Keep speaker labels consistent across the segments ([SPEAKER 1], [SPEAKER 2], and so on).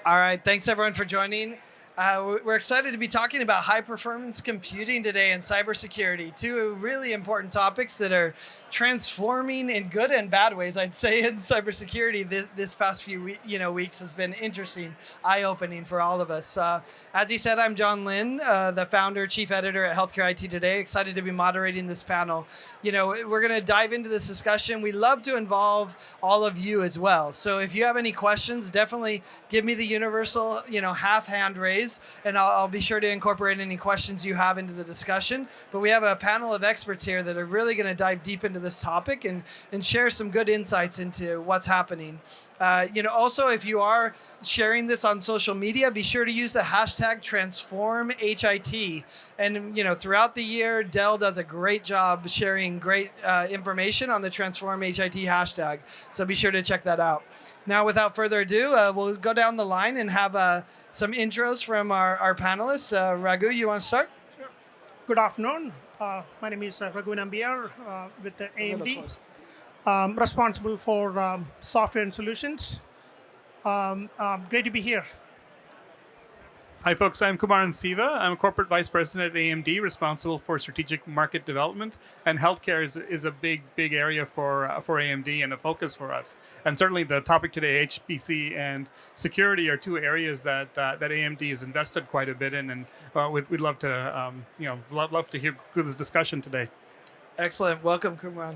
[SPEAKER 1] All right, thanks everyone for joining. We're excited to be talking about high performance computing today and cybersecurity, two really important topics that are transforming in good and bad ways. I'd say in cybersecurity, this past few weeks has been interesting, eye-opening for all of us. As he said, I'm John Lynn, the founder, chief editor at Healthcare IT Today. Excited to be moderating this panel. We're going to dive into this discussion. We love to involve all of you as well. So if you have any questions, definitely give me the universal, half hand raise, and I'll be sure to incorporate any questions you have into the discussion. But we have a panel of experts here that are really going to dive deep into this topic and share some good insights into what's happening. Also, if you are sharing this on social media, be sure to use the hashtag TransformHIT. And, throughout the year, Dell does a great job sharing great information on the TransformHIT hashtag. So be sure to check that out. Now, without further ado, we'll go down the line and have some intros from our panelists. Raghu, you want to start?
[SPEAKER 2] Sure. Good afternoon. My name is Raghu Nambiar with the AMD. Responsible for software and solutions. Great to be here.
[SPEAKER 3] Hi, folks. I'm Kumar Siva. I'm a corporate vice president at AMD, responsible for strategic market development. And healthcare is a big area for AMD and a focus for us. And certainly the topic today, HPC and security, are two areas that AMD has invested quite a bit in. And we'd love to love to hear this discussion today.
[SPEAKER 1] Excellent. Welcome, Kumar.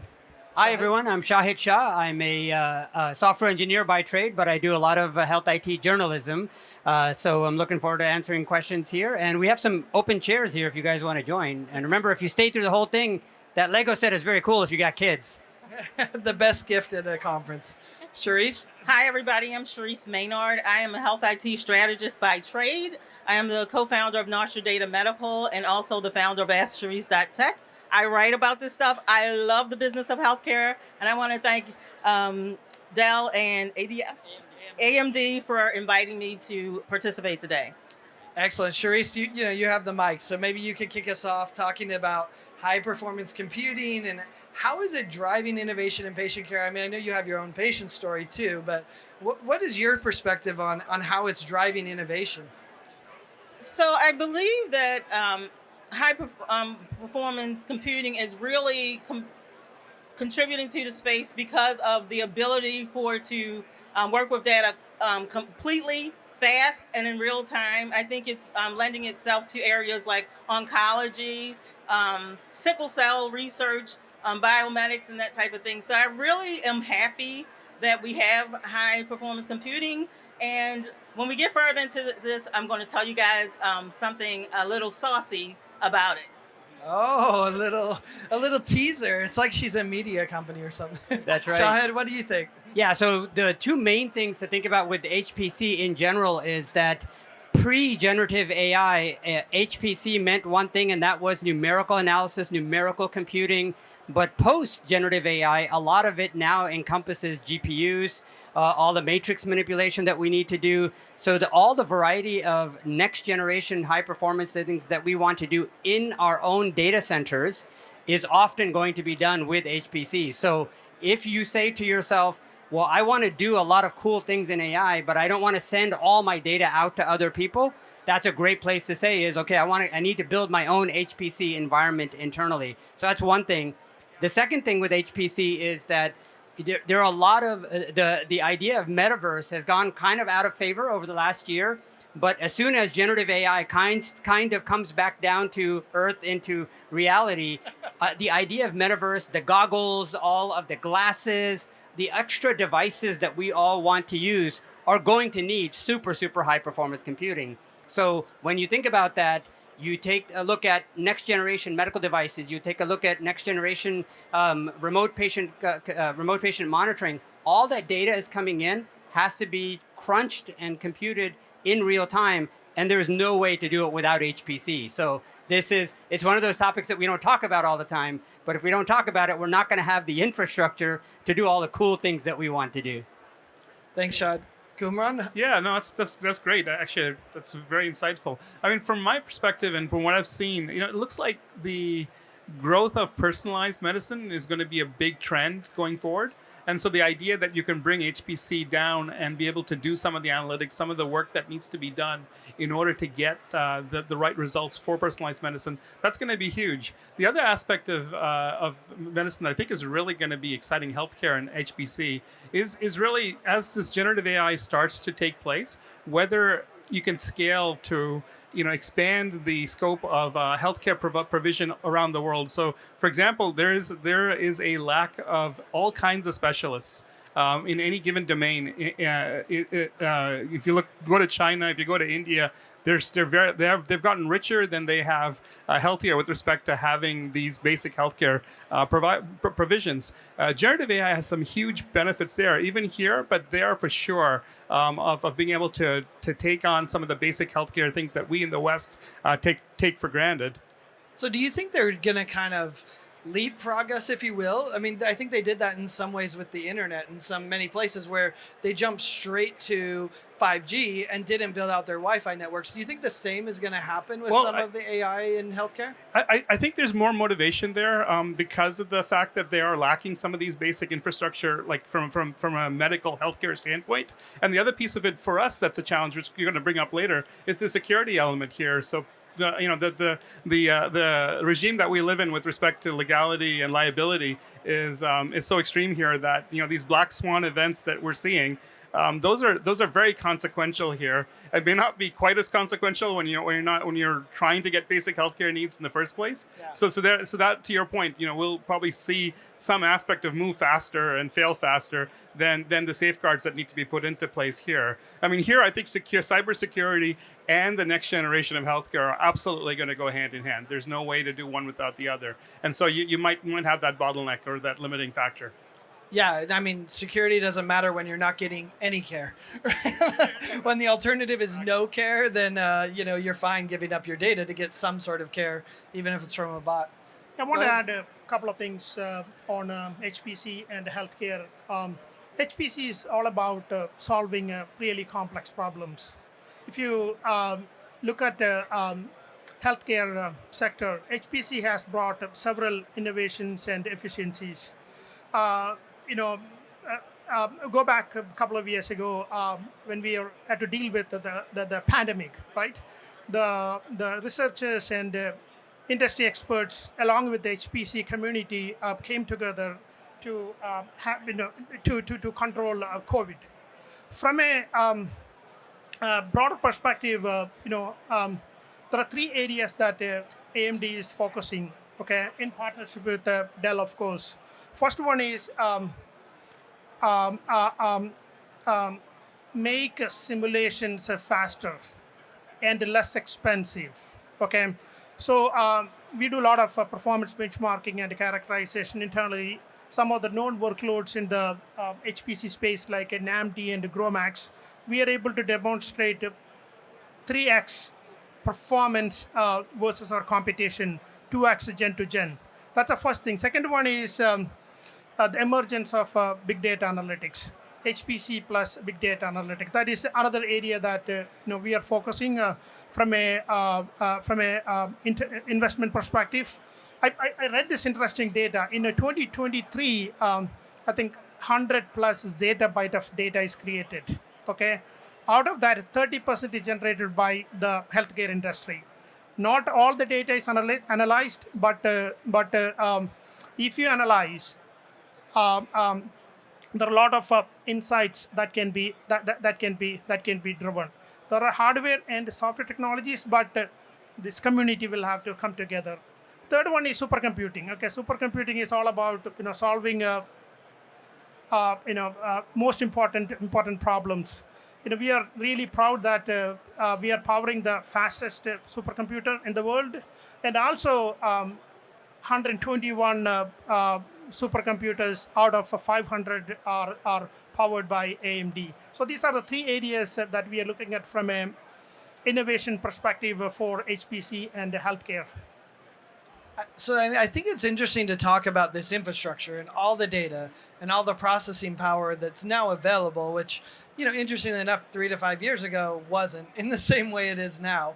[SPEAKER 4] Hi, everyone. I'm Shahid Shah. I'm a software engineer by trade, but I do a lot of health IT journalism. So I'm looking forward to answering questions here. And we have some open chairs here if you guys want to join. And remember, if you stay through the whole thing, that Lego set is very cool if you got kids.
[SPEAKER 1] The best gift at a conference. Charisse?
[SPEAKER 5] Hi, everybody. I'm Charisse Maynard. I am a health IT strategist by trade. I am the co-founder of Nostra Data Medical and also the founder of AskCharisse.tech. I write about this stuff. I love the business of healthcare, and I want to thank Dell and AMD for inviting me to participate today.
[SPEAKER 1] Excellent. Charisse, you have the mic, so maybe you could kick us off talking about high-performance computing and how is it driving innovation in patient care? I mean, I know you have your own patient story too, but what is your perspective on how it's driving innovation?
[SPEAKER 5] So I believe that high performance computing is really contributing to the space because of the ability for it to work with data completely fast and in real time. I think it's lending itself to areas like oncology, sickle cell research, biomedics, and that type of thing. So I really am happy that we have high performance computing. And when we get further into this, I'm going to tell you guys something a little saucy about it.
[SPEAKER 1] Oh, a little teaser. It's like she's a media company or something.
[SPEAKER 4] That's right.
[SPEAKER 1] Shahid, what do you think?
[SPEAKER 4] Yeah, so the two main things to think about with HPC in general is that pre-generative AI, HPC meant one thing, and that was numerical analysis, numerical computing. But post-generative AI, a lot of it now encompasses GPUs, all the matrix manipulation that we need to do. So all the variety of next-generation high-performance things that we want to do in our own data centers is often going to be done with HPC. So if you say to yourself, well, I want to do a lot of cool things in AI, but I don't want to send all my data out to other people, that's a great place to say is, okay, I need to build my own HPC environment internally. So that's one thing. The second thing with HPC is that there are a lot of, the idea of metaverse has gone kind of out of favor over the last year. But as soon as generative AI kind of comes back down to earth into reality, the idea of metaverse, the goggles, all of the glasses, the extra devices that we all want to use are going to need super, super high performance computing. So when you think about that, you take a look at next generation medical devices, you take a look at next generation remote patient monitoring, all that data is coming in, has to be crunched and computed in real time, and there's no way to do it without HPC. So it's one of those topics that we don't talk about all the time, but if we don't talk about it, we're not going to have the infrastructure to do all the cool things that we want to do.
[SPEAKER 1] Thanks, Shad. Kumran?
[SPEAKER 3] Yeah, no, that's great. Actually, that's very insightful. I mean, from my perspective and from what I've seen, it looks like the growth of personalized medicine is going to be a big trend going forward. And so the idea that you can bring HPC down and be able to do some of the analytics, some of the work that needs to be done in order to get the right results for personalized medicine, that's going to be huge. The other aspect of medicine that I think is really going to be exciting healthcare and HPC is really, as this generative AI starts to take place, whether you can scale to expand the scope of healthcare provision around the world. So, for example, there is a lack of all kinds of specialists in any given domain. If you go to China, if you go to India, they've gotten richer than they have healthier with respect to having these basic healthcare provisions. Generative AI has some huge benefits there, even here, but there for sure of being able to take on some of the basic healthcare things that we in the West take for granted.
[SPEAKER 1] So do you think they're going to kind of leapfrog us, if you will? I mean, I think they did that in some ways with the internet in many places where they jumped straight to 5G and didn't build out their Wi-Fi networks. Do you think the same is going to happen with some of the AI in healthcare?
[SPEAKER 3] I think there's more motivation there because of the fact that they are lacking some of these basic infrastructure, like from a medical healthcare standpoint. And the other piece of it for us that's a challenge, which you're going to bring up later, is the security element here. So the regime that we live in with respect to legality and liability is so extreme here that these black swan events that we're seeing, those are very consequential here. It may not be quite as consequential when you're trying to get basic healthcare needs in the first place.
[SPEAKER 1] Yeah.
[SPEAKER 3] So that, to your point, we'll probably see some aspect of move faster and fail faster than the safeguards that need to be put into place here. I mean, here I think cybersecurity and the next generation of healthcare are absolutely going to go hand in hand. There's no way to do one without the other, and so you might have that bottleneck or that limiting factor.
[SPEAKER 1] Yeah, I mean, security doesn't matter when you're not getting any care. When the alternative is no care, then you're fine giving up your data to get some sort of care, even if it's from a bot.
[SPEAKER 2] I want to add a couple of things on HPC and healthcare. HPC is all about solving really complex problems. If you look at the healthcare sector, HPC has brought several innovations and efficiencies. Go back a couple of years ago when we had to deal with the pandemic, right? The researchers and industry experts, along with the HPC community, came together to to control COVID. From a broader perspective, there are three areas that AMD is focusing, okay, in partnership with Dell, of course. First one is make simulations faster and less expensive. Okay, so we do a lot of performance benchmarking and characterization internally. Some of the known workloads in the HPC space, like AMD and GROMAX, we are able to demonstrate 3x performance versus our competition, 2x gen to gen. That's the first thing. Second one is the emergence of big data analytics, HPC plus big data analytics. That is another area that we are focusing from a investment perspective. I read this interesting data. In 2023, I think 100 plus zettabyte of data is created. Okay, out of that, 30% is generated by the healthcare industry. Not all the data is analyzed, but if you analyze, there are a lot of insights that can be driven. There are hardware and software technologies, but this community will have to come together. Third one is supercomputing. Okay, supercomputing is all about solving most important problems. We are really proud that we are powering the fastest supercomputer in the world, and also 121 supercomputers out of 500 are powered by AMD. So these are the three areas that we are looking at from an innovation perspective for HPC and healthcare.
[SPEAKER 1] So I think it's interesting to talk about this infrastructure and all the data and all the processing power that's now available, which, interestingly enough, 3 to 5 years ago wasn't in the same way it is now.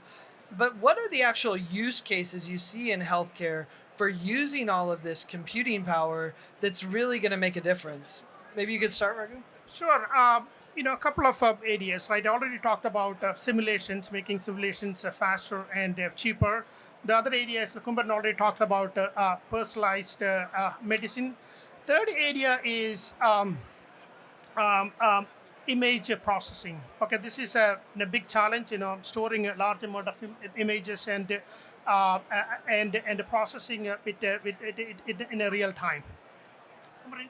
[SPEAKER 1] But what are the actual use cases you see in healthcare for using all of this computing power that's really going to make a difference? maybe you could start, Raghu?
[SPEAKER 2] Sure. A couple of areas, right? I already talked about simulations, making simulations faster and cheaper. The other areas, Kumbaran already talked about personalized medicine. Third area is image processing. Okay, this is a big challenge. Storing a large amount of images and processing it in a real time.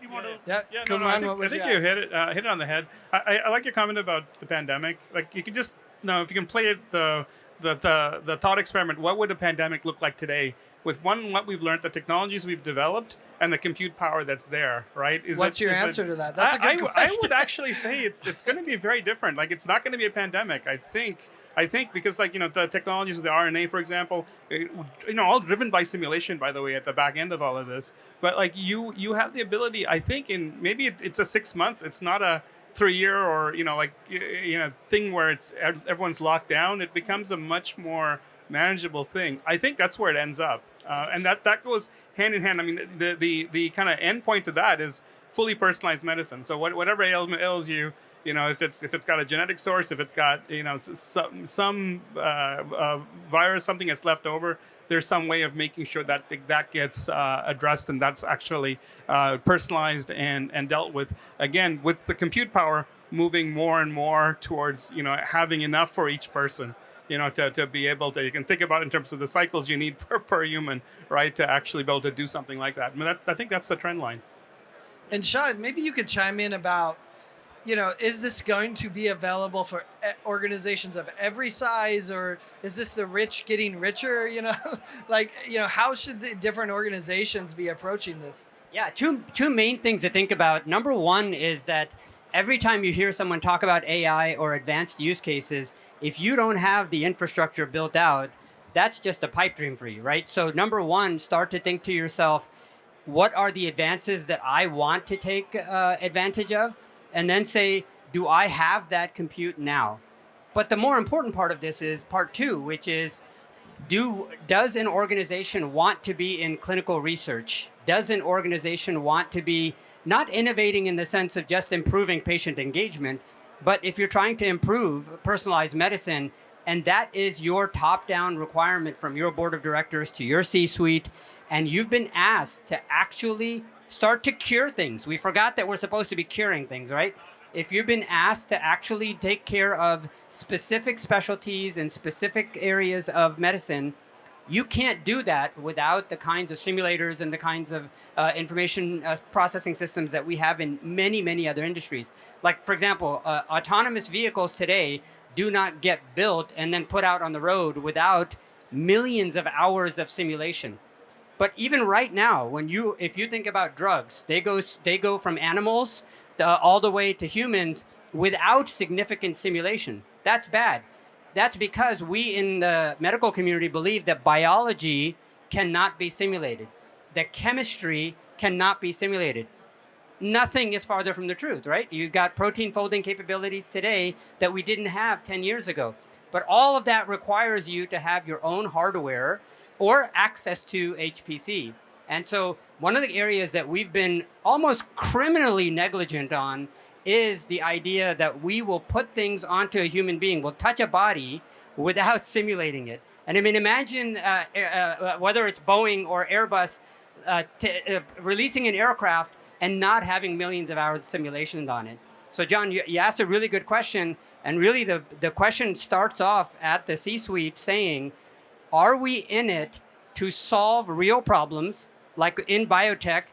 [SPEAKER 2] You want to?
[SPEAKER 1] Yeah,
[SPEAKER 3] Yeah,
[SPEAKER 1] come
[SPEAKER 3] no, I
[SPEAKER 1] on.
[SPEAKER 3] think,
[SPEAKER 1] What would
[SPEAKER 3] I think
[SPEAKER 1] you
[SPEAKER 3] you
[SPEAKER 1] add?
[SPEAKER 3] hit it on the head. I like your comment about the pandemic. Like you can just if you can play it the thought experiment. What would a pandemic look like today with what we've learned, the technologies we've developed, and the compute power that's there, right?
[SPEAKER 1] What's your answer to that? That's a good
[SPEAKER 3] I
[SPEAKER 1] question.
[SPEAKER 3] would actually say it's going to be very different. Like it's not going to be a pandemic. I think because the technologies with the RNA, for example, all driven by simulation, by the way, at the back end of all of this. But like you have the ability, I think, in maybe it's a 6 month. It's not a 3 year or thing where it's everyone's locked down. It becomes a much more manageable thing. I think that's where it ends up, and that goes hand in hand. I mean, the kind of end point to that is fully personalized medicine. So whatever ails you, if it's got a genetic source, if it's got some virus, something that's left over, there's some way of making sure that gets addressed, and that's actually personalized and dealt with. Again, with the compute power moving more and more towards having enough for each person. To be able to, you can think about it in terms of the cycles you need per human, right, to actually be able to do something like that. I mean, I think that's the trend line.
[SPEAKER 1] And Sean, maybe you could chime in about, is this going to be available for organizations of every size, or is this the rich getting richer? How should the different organizations be approaching this?
[SPEAKER 4] Yeah, two main things to think about. Number one is that every time you hear someone talk about AI or advanced use cases, if you don't have the infrastructure built out, that's just a pipe dream for you, right? So number one, start to think to yourself, what are the advances that I want to take advantage of? And then say, do I have that compute now? But the more important part of this is part two, which is, does an organization want to be in clinical research? Does an organization want to be not innovating in the sense of just improving patient engagement, but if you're trying to improve personalized medicine, and that is your top-down requirement from your board of directors to your C-suite, and you've been asked to actually start to cure things. We forgot that we're supposed to be curing things, right? If you've been asked to actually take care of specific specialties and specific areas of medicine, you can't do that without the kinds of simulators and the kinds of information processing systems that we have in many, many other industries. Like, for example, autonomous vehicles today do not get built and then put out on the road without millions of hours of simulation. But even right now, if you think about drugs, they go from animals all the way to humans without significant simulation. That's bad. That's because we in the medical community believe that biology cannot be simulated. That chemistry cannot be simulated. Nothing is farther from the truth, right? You got protein folding capabilities today that we didn't have 10 years ago. But all of that requires you to have your own hardware or access to HPC. And so one of the areas that we've been almost criminally negligent on is the idea that we will put things onto a human being, we'll touch a body without simulating it. And I mean, imagine whether it's Boeing or Airbus releasing an aircraft and not having millions of hours of simulations on it. So John, you asked a really good question. And really the question starts off at the C-suite saying, are we in it to solve real problems, like in biotech,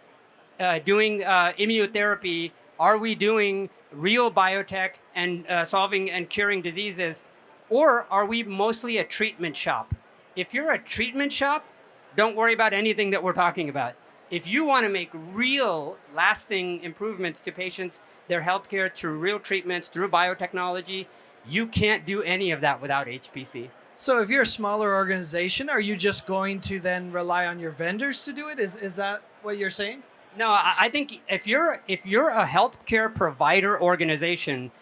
[SPEAKER 4] doing immunotherapy? Are we doing real biotech and solving and curing diseases? Or are we mostly a treatment shop? If you're a treatment shop, don't worry about anything that we're talking about. If you want to make real lasting improvements to patients, their healthcare through real treatments, through biotechnology, you can't do any of that without HPC.
[SPEAKER 1] So if you're a smaller organization, are you just going to then rely on your vendors to do it? Is that what you're saying?
[SPEAKER 4] No, I think if you're a healthcare provider organization,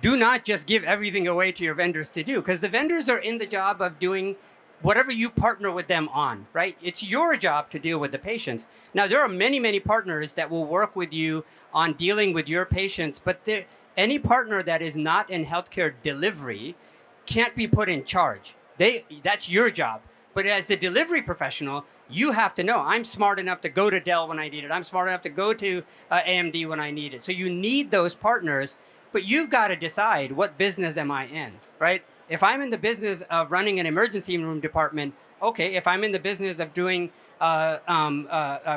[SPEAKER 4] do not just give everything away to your vendors to do, because the vendors are in the job of doing whatever you partner with them on, right? It's your job to deal with the patients. Now, there are many, many partners that will work with you on dealing with your patients, but any partner that is not in healthcare delivery can't be put in charge. That's your job. But as the delivery professional, you have to know, I'm smart enough to go to Dell when I need it. I'm smart enough to go to AMD when I need it. So you need those partners, but you've got to decide, what business am I in, right? If I'm in the business of running an emergency room department, okay. If I'm in the business of doing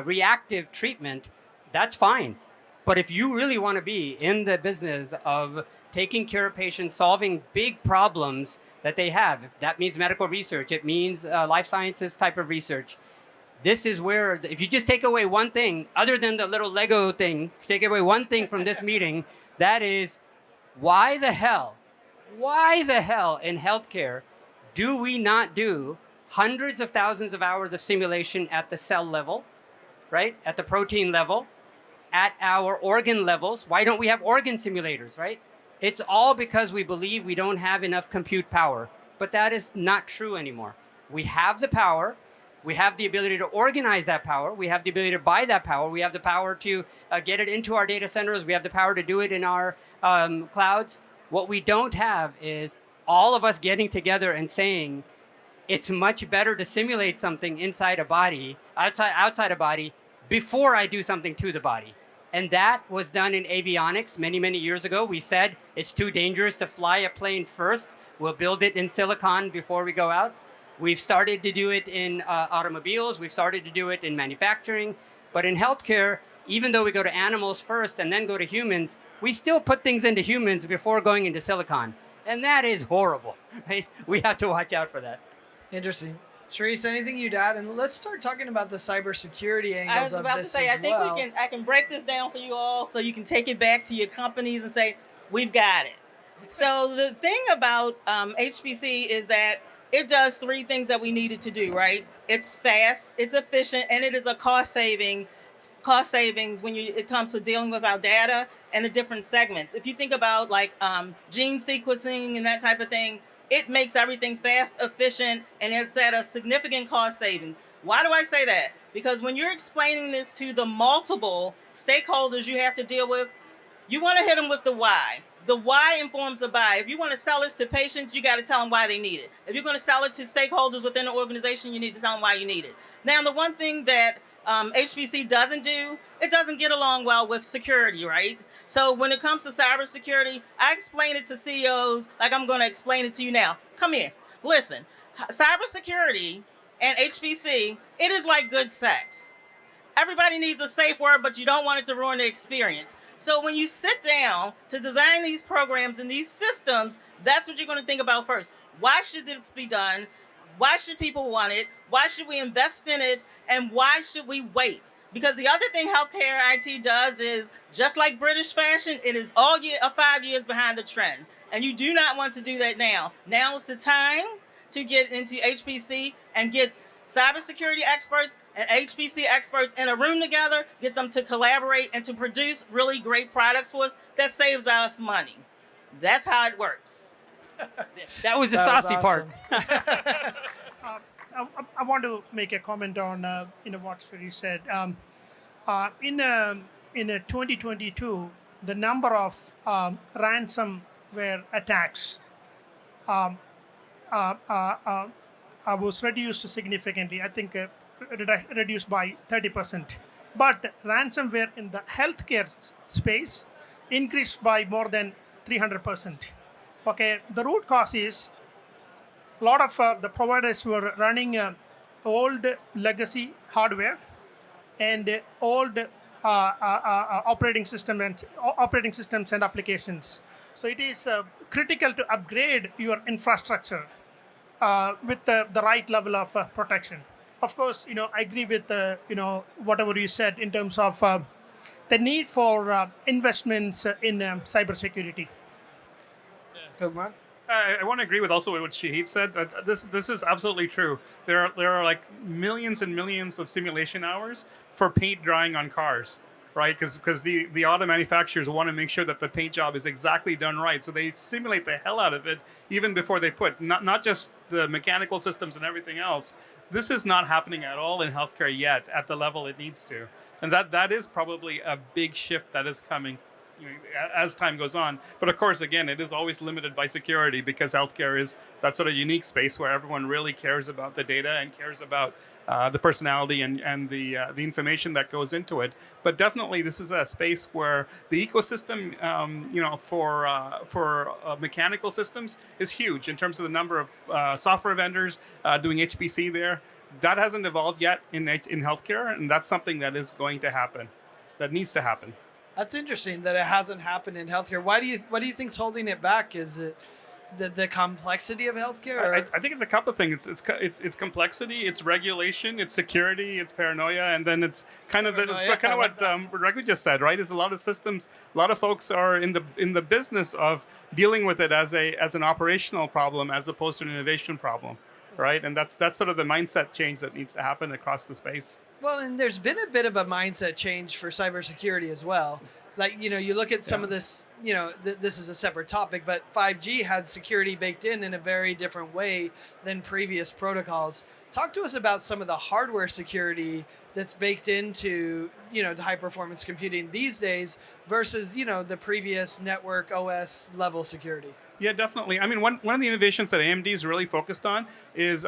[SPEAKER 4] reactive treatment, that's fine. But if you really want to be in the business of taking care of patients, solving big problems that they have, that means medical research, it means life sciences type of research. This is where, if you just take away one thing, other than the little Lego thing, if you take away one thing from this meeting, that is, why the hell in healthcare do we not do hundreds of thousands of hours of simulation at the cell level, right? At the protein level, at our organ levels? Why don't we have organ simulators, right? It's all because we believe we don't have enough compute power, but that is not true anymore. We have the power. We have the ability to organize that power. We have the ability to buy that power. We have the power to get it into our data centers. We have the power to do it in our clouds. What we don't have is all of us getting together and saying, it's much better to simulate something inside a body, outside a body, before I do something to the body. And that was done in avionics many, many years ago. We said it's too dangerous to fly a plane first. We'll build it in silicon before we go out. We've started to do it in automobiles. We've started to do it in manufacturing. But in healthcare, even though we go to animals first and then go to humans, we still put things into humans before going into silicon. And that is horrible, right? We have to watch out for that.
[SPEAKER 1] Interesting. Sharice, anything you'd add? And let's start talking about the cybersecurity angles
[SPEAKER 5] I was about
[SPEAKER 1] of
[SPEAKER 5] to
[SPEAKER 1] this
[SPEAKER 5] say,
[SPEAKER 1] as
[SPEAKER 5] I think
[SPEAKER 1] well.
[SPEAKER 5] I can break this down for you all so you can take it back to your companies and say, we've got it. So the thing about HPC is that it does three things that we needed to do, right? It's fast, it's efficient, and it is a cost savings when it comes to dealing with our data and the different segments. If you think about like gene sequencing and that type of thing, it makes everything fast, efficient, and it's at a significant cost savings. Why do I say that? Because when you're explaining this to the multiple stakeholders you have to deal with, you want to hit them with the why. The why informs the buy. If you want to sell this to patients, you got to tell them why they need it. If you're going to sell it to stakeholders within the organization, you need to tell them why you need it. Now, the one thing that HPC doesn't do, it doesn't get along well with security, right? So when it comes to cybersecurity, I explain it to CEOs like I'm going to explain it to you now. Come here. Listen, cybersecurity and HPC, it is like good sex. Everybody needs a safe word, but you don't want it to ruin the experience. So when you sit down to design these programs and these systems, that's what you're going to think about first. Why should this be done? Why should people want it? Why should we invest in it? And why should we wait? Because the other thing healthcare IT does is, just like British fashion, it is all 5 years behind the trend. And you do not want to do that now. Now is the time to get into HPC and get cybersecurity experts and HPC experts in a room together, get them to collaborate and to produce really great products for us that saves us money. That's how it works.
[SPEAKER 4] That was the
[SPEAKER 1] That was
[SPEAKER 4] saucy part.
[SPEAKER 2] I want to make a comment on what Sri said. In 2022, the number of ransomware attacks was reduced significantly. I think reduced by 30%. But ransomware in the healthcare space increased by more than 300%. Okay, the root cause is a lot of the providers were running old legacy hardware and old operating systems and applications. So it is critical to upgrade your infrastructure with the right level of protection. Of course, I agree with whatever you said in terms of the need for investments in cybersecurity.
[SPEAKER 1] Kumar?
[SPEAKER 3] I want to agree with also what Shahid said. This is absolutely true. There are like millions and millions of simulation hours for paint drying on cars. right? Because the auto manufacturers want to make sure that the paint job is exactly done right. So they simulate the hell out of it even before they put, not just the mechanical systems and everything else. This is not happening at all in healthcare yet at the level it needs to. And that is probably a big shift that is coming, as time goes on. But of course, again, it is always limited by security, because healthcare is that sort of unique space where everyone really cares about the data and cares about the personality and the information that goes into it. But definitely, this is a space where the ecosystem, for mechanical systems is huge in terms of the number of software vendors doing HPC there. That hasn't evolved yet in healthcare, and that's something that is going to happen, that needs to happen.
[SPEAKER 1] That's interesting that it hasn't happened in healthcare. What do you think's holding it back? Is it the complexity of healthcare? Or?
[SPEAKER 3] I think it's a couple of things. It's complexity, it's regulation, it's security, it's paranoia, and then it's kind of what Raghu just said, right? Is a lot of systems, a lot of folks are in the business of dealing with it as an operational problem as opposed to an innovation problem, right? And that's sort of the mindset change that needs to happen across the space.
[SPEAKER 1] Well, and there's been a bit of a mindset change for cybersecurity as well. Like, you look at some of this, this is a separate topic, but 5G had security baked in a very different way than previous protocols. Talk to us about some of the hardware security that's baked into, to high performance computing these days versus, the previous network OS level security.
[SPEAKER 3] Yeah, definitely. I mean, one of the innovations that AMD is really focused on is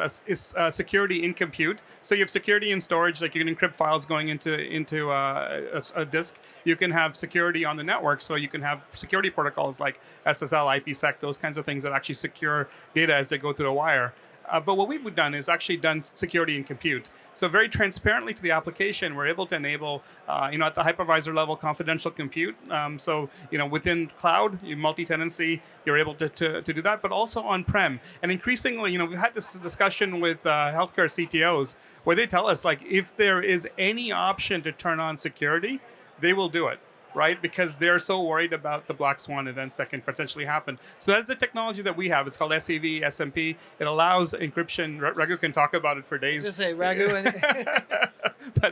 [SPEAKER 3] security in compute. So you have security in storage, like you can encrypt files going into a disk. You can have security on the network, so you can have security protocols like SSL, IPsec, those kinds of things that actually secure data as they go through the wire. But what we've done is actually done security in compute. So very transparently to the application, we're able to enable, at the hypervisor level, confidential compute. So within cloud, multi-tenancy, you're able to do that, but also on-prem. And increasingly, we've had this discussion with healthcare CTOs where they tell us, like, if there is any option to turn on security, they will do it. Right? Because they're so worried about the black swan events that can potentially happen. So that's the technology that we have. It's called SAV, SMP. It allows encryption. Raghu can talk about it for days.
[SPEAKER 1] I was going to say, Raghu.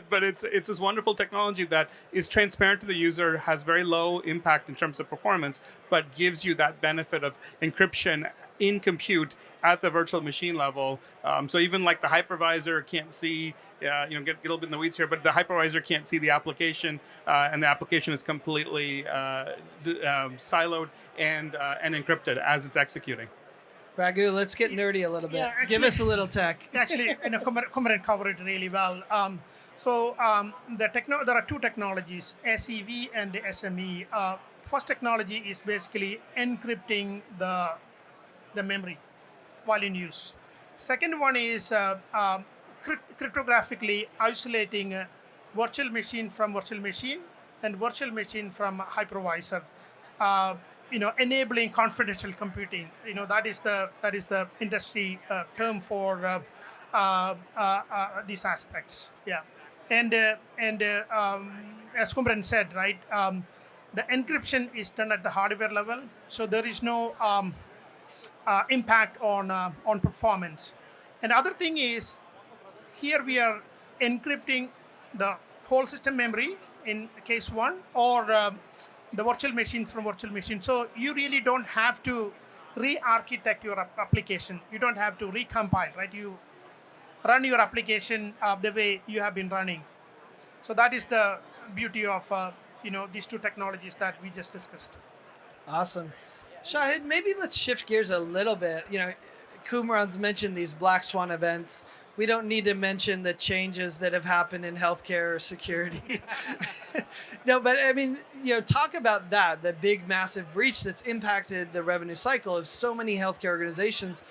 [SPEAKER 3] but it's this wonderful technology that is transparent to the user, has very low impact in terms of performance, but gives you that benefit of encryption in compute at the virtual machine level. So even like the hypervisor can't see, get a little bit in the weeds here, but the hypervisor can't see the application, and the application is completely siloed and encrypted as it's executing.
[SPEAKER 1] Raghu, let's get nerdy a little bit.
[SPEAKER 2] Yeah,
[SPEAKER 1] Give us a little tech.
[SPEAKER 2] Actually, Kumaran covered it really well. There are two technologies, SEV and the SME. First technology is basically encrypting the memory while in use. Second one is cryptographically isolating virtual machine from virtual machine and virtual machine from hypervisor. Enabling confidential computing. That is the industry term for these aspects. Yeah, and as Kumaran said, right, the encryption is done at the hardware level, so there is no impact on performance. And other thing is, here we are encrypting the whole system memory in case one, or the virtual machine from virtual machine. So you really don't have to re-architect your application. You don't have to recompile, right? You run your application the way you have been running. So that is the beauty of these two technologies that we just discussed.
[SPEAKER 1] Awesome. Shahid, maybe let's shift gears a little bit. Kumaran's mentioned these black swan events. We don't need to mention the changes that have happened in healthcare or security. No, but I mean, talk about that, the big, massive breach that's impacted the revenue cycle of so many healthcare organizations.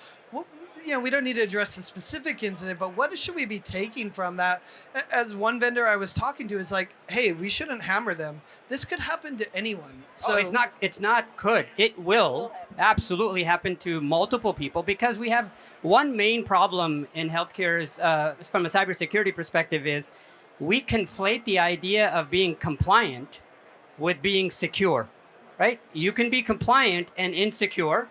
[SPEAKER 1] We don't need to address the specific incident, but what should we be taking from that? As one vendor I was talking to is like, hey, we shouldn't hammer them. This could happen to anyone. So
[SPEAKER 4] it's not could. It will absolutely happen to multiple people, because we have one main problem in healthcare from a cybersecurity perspective is we conflate the idea of being compliant with being secure, right? You can be compliant and insecure.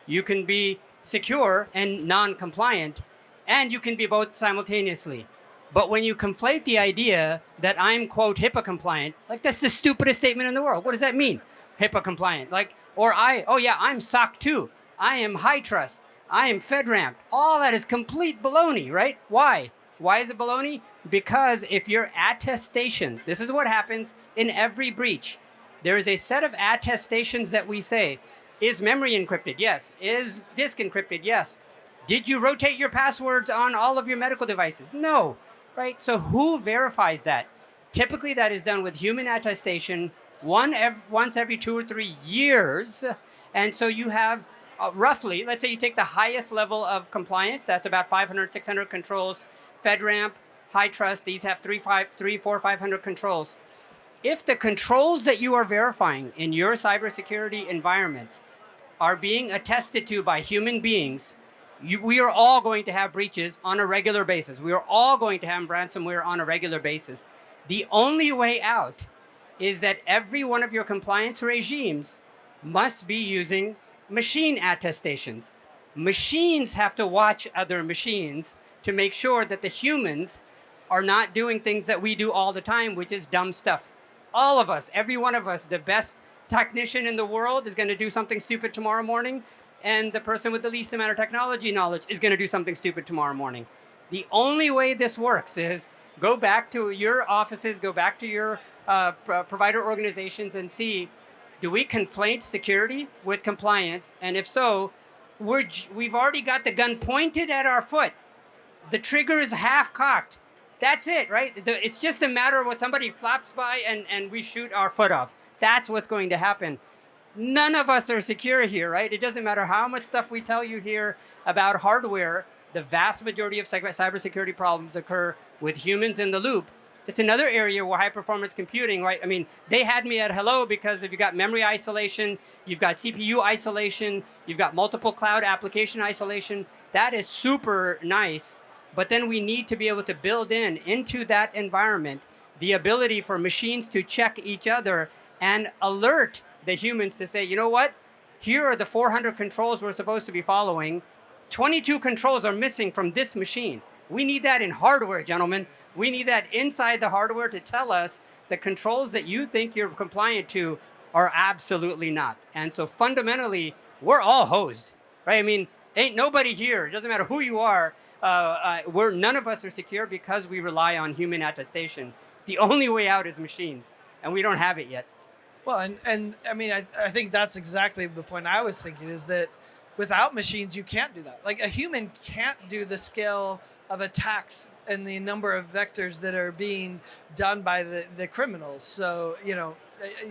[SPEAKER 4] You can be secure and non-compliant, and you can be both simultaneously. But when you conflate the idea that I'm, quote, HIPAA compliant, like that's the stupidest statement in the world. What does that mean? HIPAA compliant. Like, or I'm SOC 2. I am high trust. I am FedRAMP. All that is complete baloney, right? Why? Why is it baloney? Because if your attestations, this is what happens in every breach. There is a set of attestations that we say, is memory encrypted? Yes. Is disk encrypted? Yes. Did you rotate your passwords on all of your medical devices? No. Right? So who verifies that? Typically that is done with human attestation once every 2 or 3 years. And so you have roughly, let's say you take the highest level of compliance, that's about 500, 600 controls, FedRAMP, high trust, these have 500 controls. If the controls that you are verifying in your cybersecurity environments are being attested to by human beings, we are all going to have breaches on a regular basis. We are all going to have ransomware on a regular basis. The only way out is that every one of your compliance regimes must be using machine attestations. Machines have to watch other machines to make sure that the humans are not doing things that we do all the time, which is dumb stuff. All of us, every one of us, the best technician in the world is going to do something stupid tomorrow morning, and the person with the least amount of technology knowledge is going to do something stupid tomorrow morning. The only way this works is go back to your offices, go back to your provider organizations and see, do we conflate security with compliance? And if so, we've already got the gun pointed at our foot. The trigger is half cocked. That's it, right? It's just a matter of when somebody flaps by and we shoot our foot off. That's what's going to happen. None of us are secure here, right? It doesn't matter how much stuff we tell you here about hardware. The vast majority of cybersecurity problems occur with humans in the loop. It's another area where high-performance computing, right? I mean, they had me at hello because if you've got memory isolation, you've got CPU isolation, you've got multiple cloud application isolation, that is super nice. But then we need to be able to build into that environment the ability for machines to check each other and alert the humans to say, you know what? Here are the 400 controls we're supposed to be following. 22 controls are missing from this machine. We need that in hardware, gentlemen. We need that inside the hardware to tell us the controls that you think you're compliant to are absolutely not. And so fundamentally, we're all hosed, right? I mean, ain't nobody here. It doesn't matter who you are. None of us are secure because we rely on human attestation. The only way out is machines, and we don't have it yet.
[SPEAKER 1] Well, and I mean, I think that's exactly the point I was thinking, is that without machines, you can't do that. Like, a human can't do the scale of attacks and the number of vectors that are being done by the criminals. So, you know,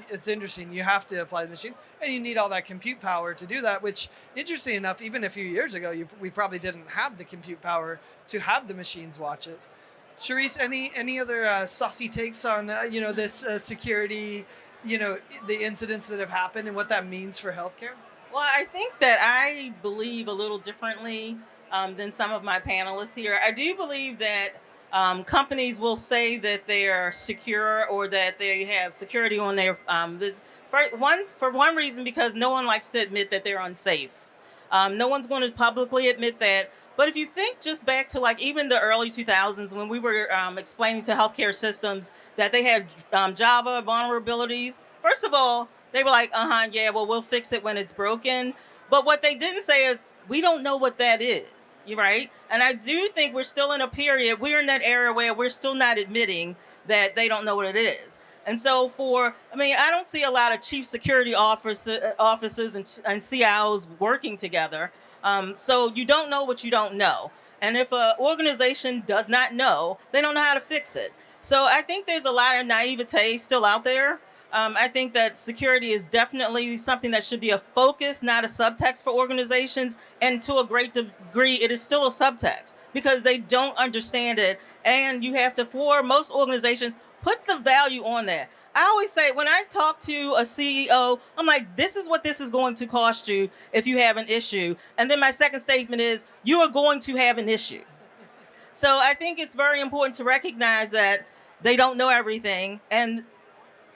[SPEAKER 1] it's interesting. You have to apply the machine, and you need all that compute power to do that, which, interesting enough, even a few years ago, we probably didn't have the compute power to have the machines watch it. Charisse, any other saucy takes on, this security, the incidents that have happened and what that means for healthcare?
[SPEAKER 5] Well, I think that I believe a little differently than some of my panelists here. I do believe that companies will say that they are secure or that they have security on their for one reason, because no one likes to admit that they're unsafe. No one's going to publicly admit that. But if you think just back to like even the early 2000s when we were explaining to healthcare systems that they had Java vulnerabilities, first of all, they were like, yeah, well, we'll fix it when it's broken. But what they didn't say is, we don't know what that is, right? And I do think we're still in a period, we're in that era where we're still not admitting that they don't know what it is. And so I don't see a lot of chief security officers and CIOs working together. So you don't know what you don't know. And if an organization does not know, they don't know how to fix it. So I think there's a lot of naivete still out there. I think that security is definitely something that should be a focus, not a subtext for organizations. And to a great degree, it is still a subtext because they don't understand it. And you have to, for most organizations, put the value on that. I always say, when I talk to a CEO, I'm like, this is what this is going to cost you if you have an issue. And then my second statement is, you are going to have an issue. So I think it's very important to recognize that they don't know everything. And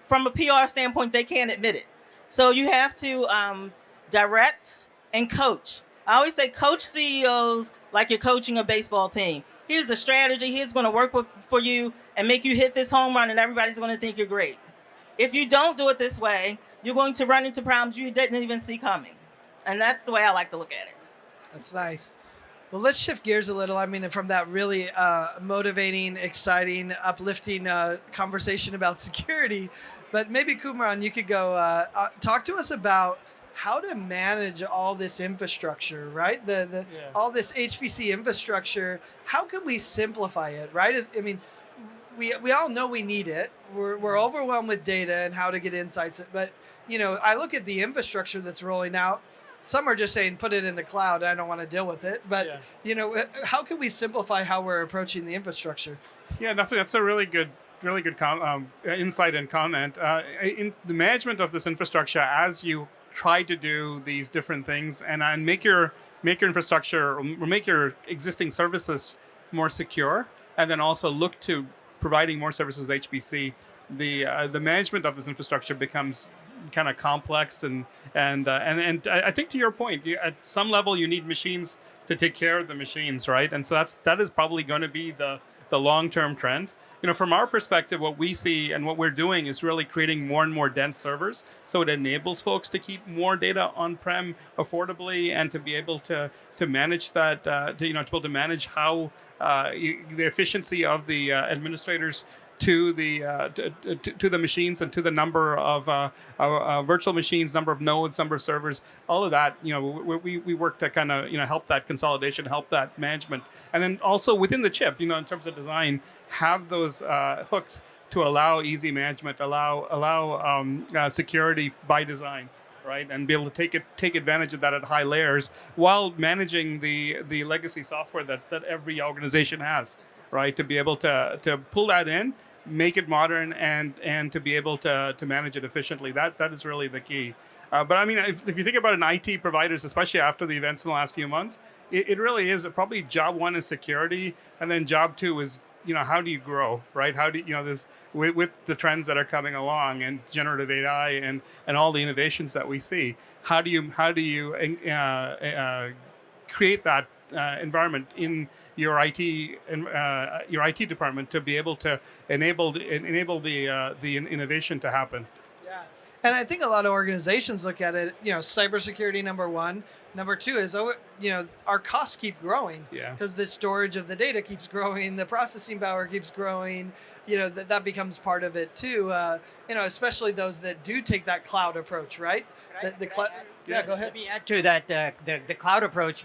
[SPEAKER 5] from a PR standpoint, they can't admit it. So you have to direct and coach. I always say coach CEOs like you're coaching a baseball team. Here's the strategy. Here's going to work for you and make you hit this home run, and everybody's going to think you're great. If you don't do it this way, you're going to run into problems you didn't even see coming. And that's the way I like to look at it.
[SPEAKER 1] That's nice. Well, let's shift gears a little. I mean, from that really motivating, exciting, uplifting conversation about security, but maybe Kumaran, you could go talk to us about how to manage all this infrastructure, right? All this HPC infrastructure. How can we simplify it, right? I mean, we all know we need it. We're overwhelmed with data and how to get insights. But I look at the infrastructure that's rolling out. Some are just saying put it in the cloud. I don't want to deal with it. But how can we simplify how we're approaching the infrastructure?
[SPEAKER 3] Yeah, definitely. That's a really good insight and comment. In the management of this infrastructure, as you try to do these different things and make your infrastructure or make your existing services more secure, and then also look to providing more services HPC, the management of this infrastructure becomes kind of complex and I think to your point, at some level you need machines to take care of the machines, right? And so that is probably going to be the long-term trend. From our perspective, what we see and what we're doing is really creating more and more dense servers, so it enables folks to keep more data on-prem affordably and to be able to manage that, to be able to manage how the efficiency of the administrators to the machines and to the number of virtual machines, number of nodes, number of servers, all of that. We work to kind of help that consolidation, help that management, and then also within the chip, in terms of design, have those hooks to allow easy management, allow security by design, right, and be able to take advantage of that at high layers while managing the legacy software that every organization has, right, to be able to pull that in, make it modern, and to be able to manage it efficiently. That is really the key. But I mean, if you think about an IT providers, especially after the events in the last few months, it really is probably job one is security, and then job two is how do you grow, right? How do this with the trends that are coming along and generative AI and all the innovations that we see? How do you create that environment in your IT department to be able to enable the innovation to happen?
[SPEAKER 1] Yeah, and I think a lot of organizations look at it. Cybersecurity number one. Number two is our costs keep growing.
[SPEAKER 3] Yeah.
[SPEAKER 1] Because the storage of the data keeps growing, the processing power keeps growing. That becomes part of it too. Especially those that do take that cloud approach, right? The cloud. Yeah, go ahead.
[SPEAKER 4] Let me add to that the cloud approach.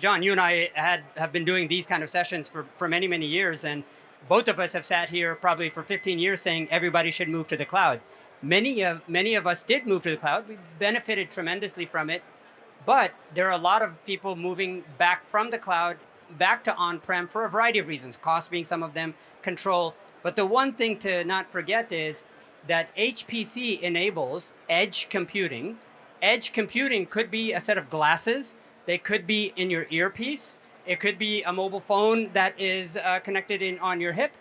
[SPEAKER 4] John, you and I have been doing these kind of sessions for many, many years, and both of us have sat here probably for 15 years saying everybody should move to the cloud. Many of us did move to the cloud. We benefited tremendously from it, but there are a lot of people moving back from the cloud back to on-prem for a variety of reasons, cost being some of them, control. But the one thing to not forget is that HPC enables edge computing. Edge computing could be a set of glasses. They could be in your earpiece. It could be a mobile phone that is connected on your hip.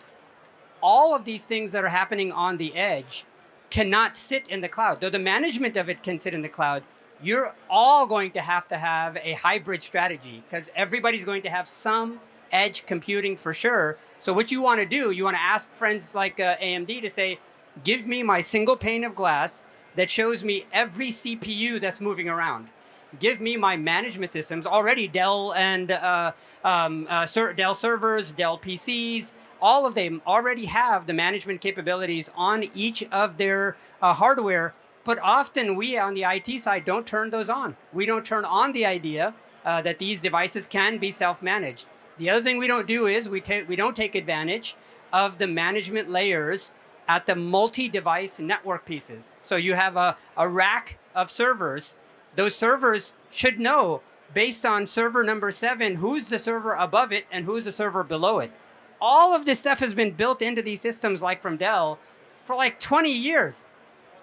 [SPEAKER 4] All of these things that are happening on the edge cannot sit in the cloud. Though the management of it can sit in the cloud, you're all going to have a hybrid strategy because everybody's going to have some edge computing for sure. So what you want to do, you want to ask friends like AMD to say, give me my single pane of glass that shows me every CPU that's moving around. Give me my management systems, already Dell and Dell servers, Dell PCs, all of them already have the management capabilities on each of their hardware, but often we on the IT side don't turn those on. We don't turn on the idea that these devices can be self-managed. The other thing we don't do is we don't take advantage of the management layers at the multi-device network pieces. So you have a rack of servers. Those servers should know, based on server number 7, who's the server above it and who's the server below it. All of this stuff has been built into these systems, like from Dell, for like 20 years.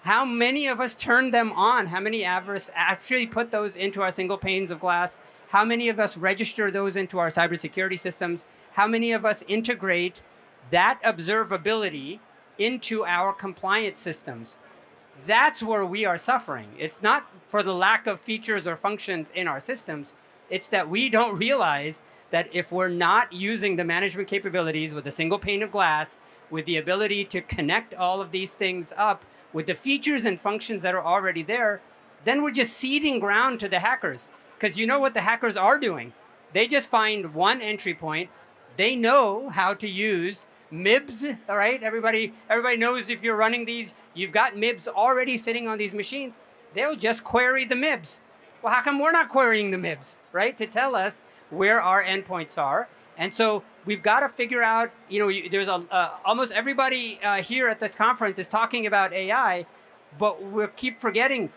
[SPEAKER 4] How many of us turn them on? How many of us actually put those into our single panes of glass? How many of us register those into our cybersecurity systems? How many of us integrate that observability into our compliance systems? That's where we are suffering. It's not for the lack of features or functions in our systems. It's that we don't realize that if we're not using the management capabilities with a single pane of glass, with the ability to connect all of these things up with the features and functions that are already there, then we're just ceding ground to the hackers. Because you know what the hackers are doing? They just find one entry point. They know how to use MIBs, all right? Everybody knows if you're running these, you've got MIBs already sitting on these machines. They'll just query the MIBs. Well, how come we're not querying the MIBs, right? To tell us where our endpoints are. And so we've got to figure out, there's almost everybody here at this conference is talking about AI, but we keep forgetting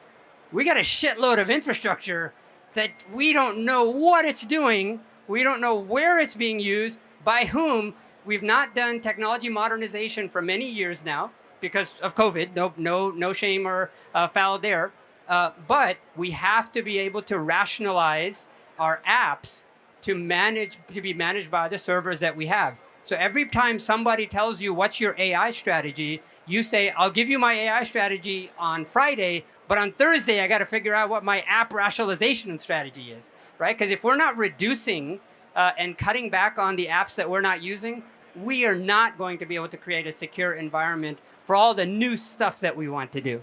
[SPEAKER 4] we got a shitload of infrastructure that we don't know what it's doing. We don't know where it's being used, by whom. We've not done technology modernization for many years now because of COVID. No shame or foul there. But we have to be able to rationalize our apps to be managed by the servers that we have. So every time somebody tells you what's your AI strategy, you say, I'll give you my AI strategy on Friday, but on Thursday, I got to figure out what my app rationalization strategy is, right? Because if we're not reducing and cutting back on the apps that we're not using, we are not going to be able to create a secure environment for all the new stuff that we want to do.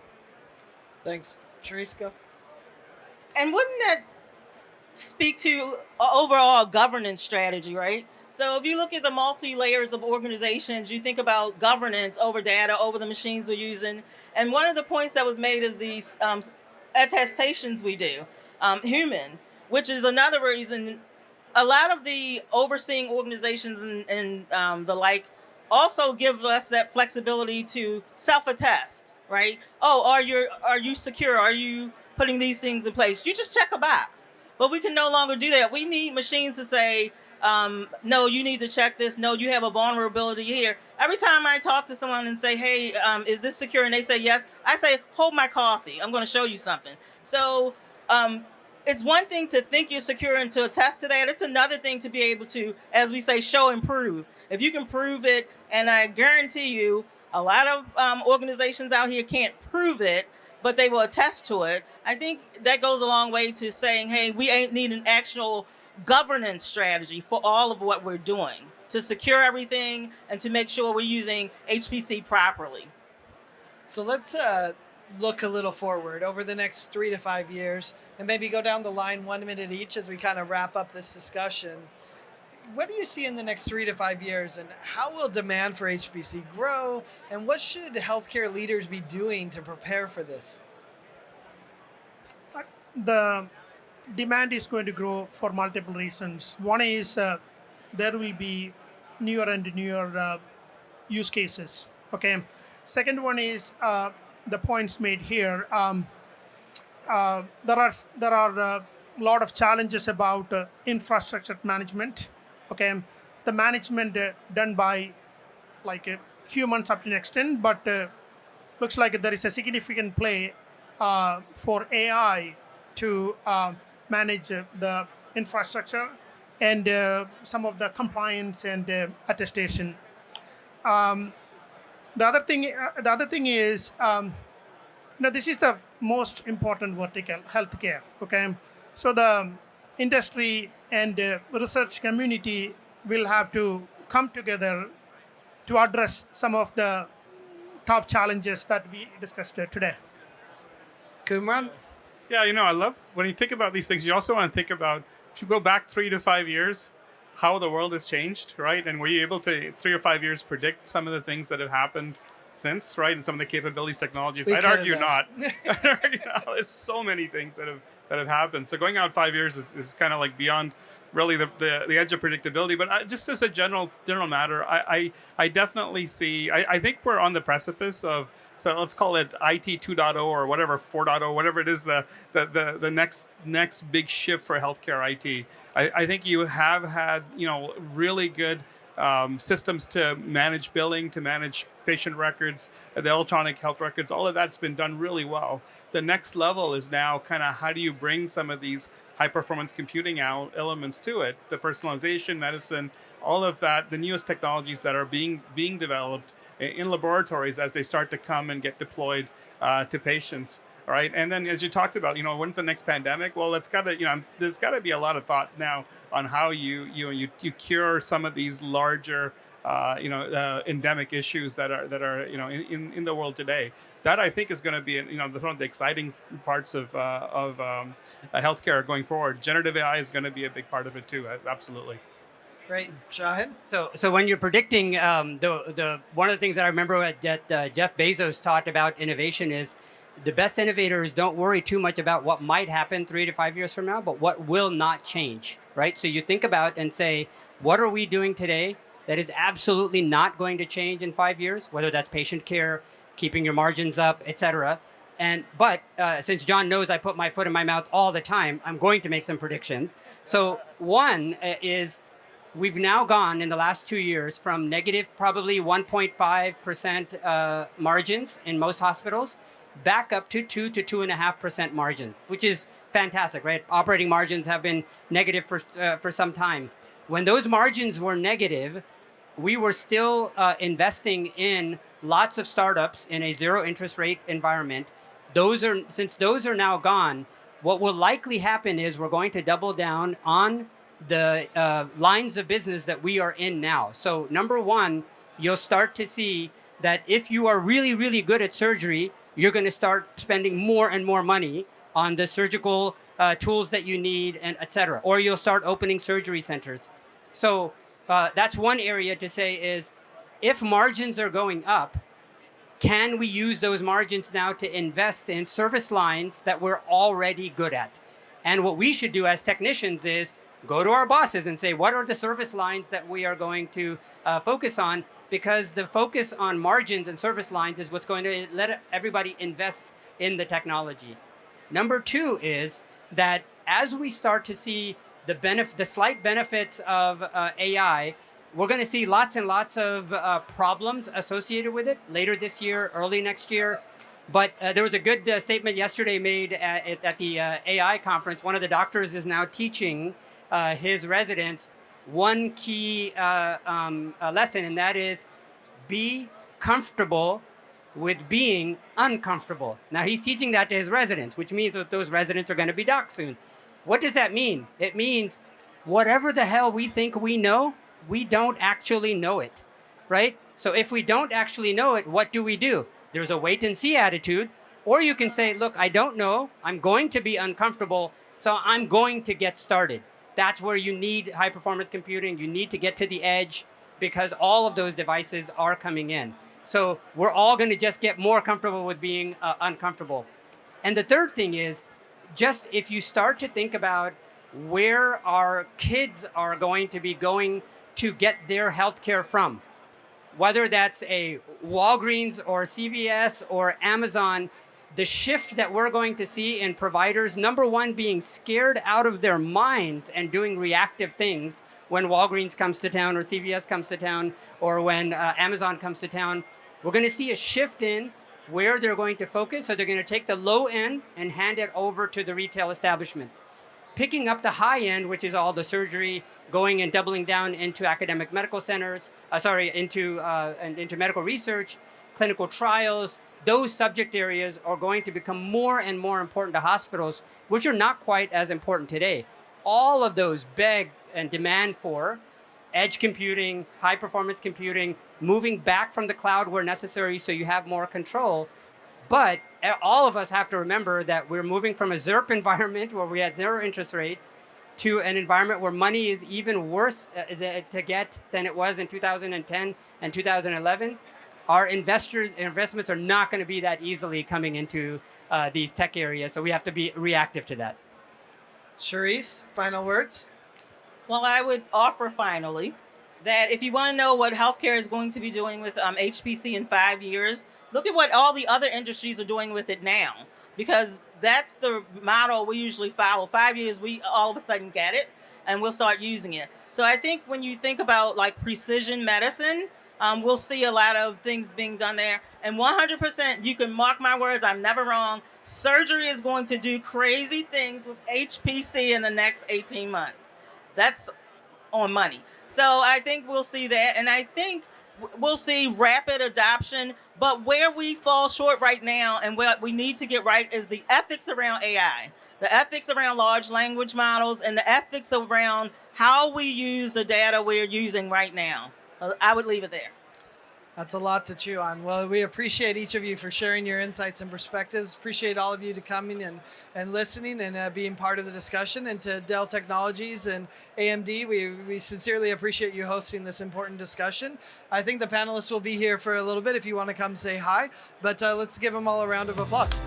[SPEAKER 1] Thanks. Sharice, go.
[SPEAKER 5] And wouldn't that speak to overall governance strategy, right? So if you look at the multi-layers of organizations, you think about governance over data, over the machines we're using. And one of the points that was made is these attestations we do, human, which is another reason a lot of the overseeing organizations and the like also give us that flexibility to self-attest, right? Oh, are you secure? Are you putting these things in place? You just check a box. But we can no longer do that. We need machines to say, no, you need to check this. No, you have a vulnerability here. Every time I talk to someone and say, hey, is this secure? And they say yes, I say, hold my coffee. I'm going to show you something. So it's one thing to think you're secure and to attest to that. It's another thing to be able to, as we say, show and prove. If you can prove it, and I guarantee you, a lot of organizations out here can't prove it, but they will attest to it. I think that goes a long way to saying, hey, we need an actual governance strategy for all of what we're doing to secure everything and to make sure we're using HPC properly.
[SPEAKER 1] So let's look a little forward over the next 3 to 5 years and maybe go down the line 1 minute each as we kind of wrap up this discussion. What do you see in the next 3 to 5 years, and how will demand for HPC grow, and what should healthcare leaders be doing to prepare for this?
[SPEAKER 2] The demand is going to grow for multiple reasons. One is there will be newer and newer use cases. Okay. Second one is the points made here. There are a lot of challenges about infrastructure management. Okay, the management done by humans up to an extent, but looks like there is a significant play for AI to manage the infrastructure and some of the compliance and attestation. The other thing is, this is the most important vertical, healthcare. Okay, so the industry and research community will have to come together to address some of the top challenges that we discussed today.
[SPEAKER 1] Kumran?
[SPEAKER 3] Yeah, I love when you think about these things. You also want to think about, if you go back 3 to 5 years, how the world has changed, right? And were you able to 3 or 5 years predict some of the things that have happened since, right? And some of the capabilities, technologies. I'd argue not. There's so many things that have happened. So going out 5 years is kind of like beyond really the edge of predictability. But just as a general matter, I definitely see. I think we're on the precipice of. So let's call it IT 2.0 or whatever, 4.0, whatever it is, the next big shift for healthcare IT. I think you have had really good systems to manage billing, to manage patient records, the electronic health records. All of that's been done really well. The next level is now kind of how do you bring some of these high performance computing elements to it, the personalization, medicine, all of that, the newest technologies that are being developed in laboratories as they start to come and get deployed to patients. All right, and then as you talked about, when's the next pandemic? Well, it's got to, there's got to be a lot of thought now on how you cure some of these larger, endemic issues that are in the world today. That I think is going to be one of the exciting parts of healthcare going forward. Generative AI is going to be a big part of it too. Absolutely.
[SPEAKER 1] Great. Shahid?
[SPEAKER 4] So when you're predicting, the one of the things that I remember that Jeff Bezos taught about innovation is the best innovators don't worry too much about what might happen 3 to 5 years from now, but what will not change, right? So you think about and say, what are we doing today that is absolutely not going to change in 5 years, whether that's patient care, keeping your margins up, et cetera. But since John knows I put my foot in my mouth all the time, I'm going to make some predictions. So one is we've now gone in the last 2 years from negative probably 1.5% margins in most hospitals back up to 2 to 2.5% margins, which is fantastic, right? Operating margins have been negative for some time. When those margins were negative, we were still investing in lots of startups in a zero interest rate environment. Since those are now gone, what will likely happen is we're going to double down on the lines of business that we are in now. So number one, you'll start to see that if you are really, really good at surgery, you're going to start spending more and more money on the surgical tools that you need, and et cetera. Or you'll start opening surgery centers. So that's one area to say is, if margins are going up, can we use those margins now to invest in service lines that we're already good at? And what we should do as technicians is go to our bosses and say, what are the service lines that we are going to focus on? Because the focus on margins and service lines is what's going to let everybody invest in the technology. Number two is that as we start to see the slight benefits of AI, we're going to see lots and lots of problems associated with it later this year, early next year. But there was a good statement yesterday made at the AI conference. One of the doctors is now teaching his residents one key lesson, and that is be comfortable with being uncomfortable. Now he's teaching that to his residents, which means that those residents are going to be docs soon. What does that mean? It means whatever the hell we think we know, we don't actually know it, right? So if we don't actually know it, what do? There's a wait and see attitude, or you can say, look, I don't know, I'm going to be uncomfortable, so I'm going to get started. That's where you need high performance computing. You need to get to the edge because all of those devices are coming in. So we're all going to just get more comfortable with being uncomfortable. And the third thing is, just if you start to think about where our kids are going to be going to get their healthcare from, whether that's a Walgreens or CVS or Amazon, the shift that we're going to see in providers, number one, being scared out of their minds and doing reactive things when Walgreens comes to town or CVS comes to town or when Amazon comes to town. We're going to see a shift in where they're going to focus. So they're going to take the low end and hand it over to the retail establishments, picking up the high end, which is all the surgery, going and doubling down into academic medical centers, into medical research, clinical trials. Those subject areas are going to become more and more important to hospitals, which are not quite as important today. All of those beg and demand for edge computing, high performance computing, moving back from the cloud where necessary so you have more control. But all of us have to remember that we're moving from a ZIRP environment where we had zero interest rates to an environment where money is even worse to get than it was in 2010 and 2011. Our investments are not going to be that easily coming into these tech areas, so we have to be reactive to that.
[SPEAKER 1] Charisse, final words?
[SPEAKER 5] Well, I would offer finally that if you want to know what healthcare is going to be doing with HPC in 5 years, look at what all the other industries are doing with it now, because that's the model we usually follow. 5 years, we all of a sudden get it, and we'll start using it. So I think when you think about like precision medicine, we'll see a lot of things being done there. And 100%, you can mark my words, I'm never wrong, surgery is going to do crazy things with HPC in the next 18 months. That's on money. So I think we'll see that. And I think we'll see rapid adoption. But where we fall short right now and what we need to get right is the ethics around AI, the ethics around large language models, and the ethics around how we use the data we're using right now. So I would leave it there.
[SPEAKER 1] That's a lot to chew on. Well, we appreciate each of you for sharing your insights and perspectives. Appreciate all of you to coming and listening and being part of the discussion. And to Dell Technologies and AMD, we sincerely appreciate you hosting this important discussion. I think the panelists will be here for a little bit if you want to come say hi, but let's give them all a round of applause.